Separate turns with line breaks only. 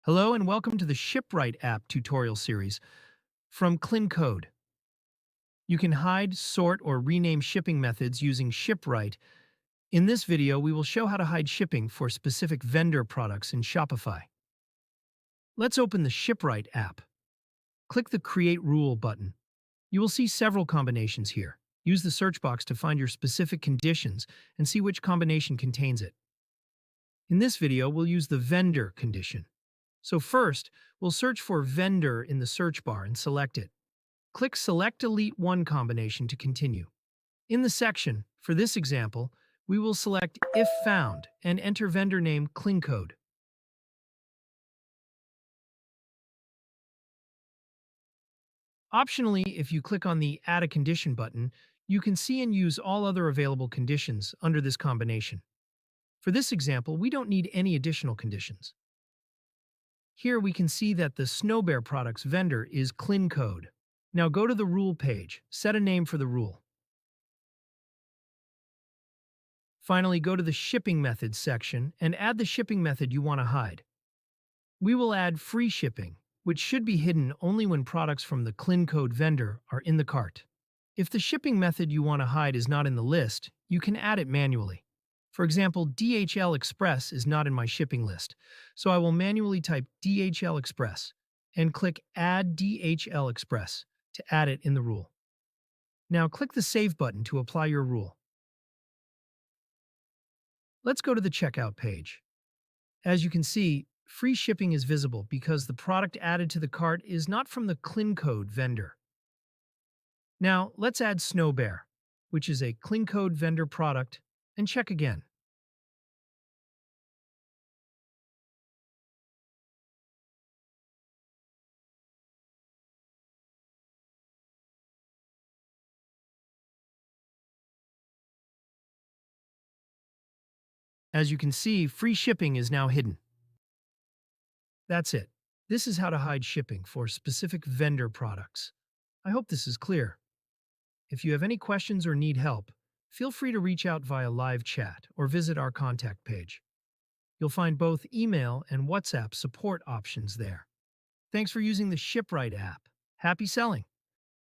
Hello and welcome to the ShipRight app tutorial series from KlinKode. You can hide, sort, or rename shipping methods using ShipRight. In this video, we will show how to hide shipping for specific vendor products in Shopify. Let's open the ShipRight app. Click the Create Rule button. You will see several combinations here. Use the search box to find your specific conditions and see which combination contains it. In this video, we'll use the vendor condition. So first, we'll search for vendor in the search bar and select it. Click Select Delete One combination to continue. In the section, for this example, we will select If Found and enter vendor name KlinKode. Optionally, if you click on the Add a Condition button, you can see and use all other available conditions under this combination. For this example, we don't need any additional conditions. Here we can see that the Snowbear products vendor is KlinKode. Now go to the rule page, set a name for the rule. Finally, go to the shipping methods section and add the shipping method you want to hide. We will add free shipping, which should be hidden only when products from the KlinKode vendor are in the cart. If the shipping method you want to hide is not in the list, you can add it manually. For example, DHL Express is not in my shipping list, so I will manually type DHL Express and click Add DHL Express to add it in the rule. Now click the Save button to apply your rule. Let's go to the checkout page. As you can see, free shipping is visible because the product added to the cart is not from the KlinKode vendor. Now let's add Snowbear, which is a KlinKode vendor product, and check again. As you can see, free shipping is now hidden. That's it. This is how to hide shipping for specific vendor products. I hope this is clear. If you have any questions or need help, feel free to reach out via live chat or visit our contact page. You'll find both email and WhatsApp support options there. Thanks for using the ShipRight app. Happy selling!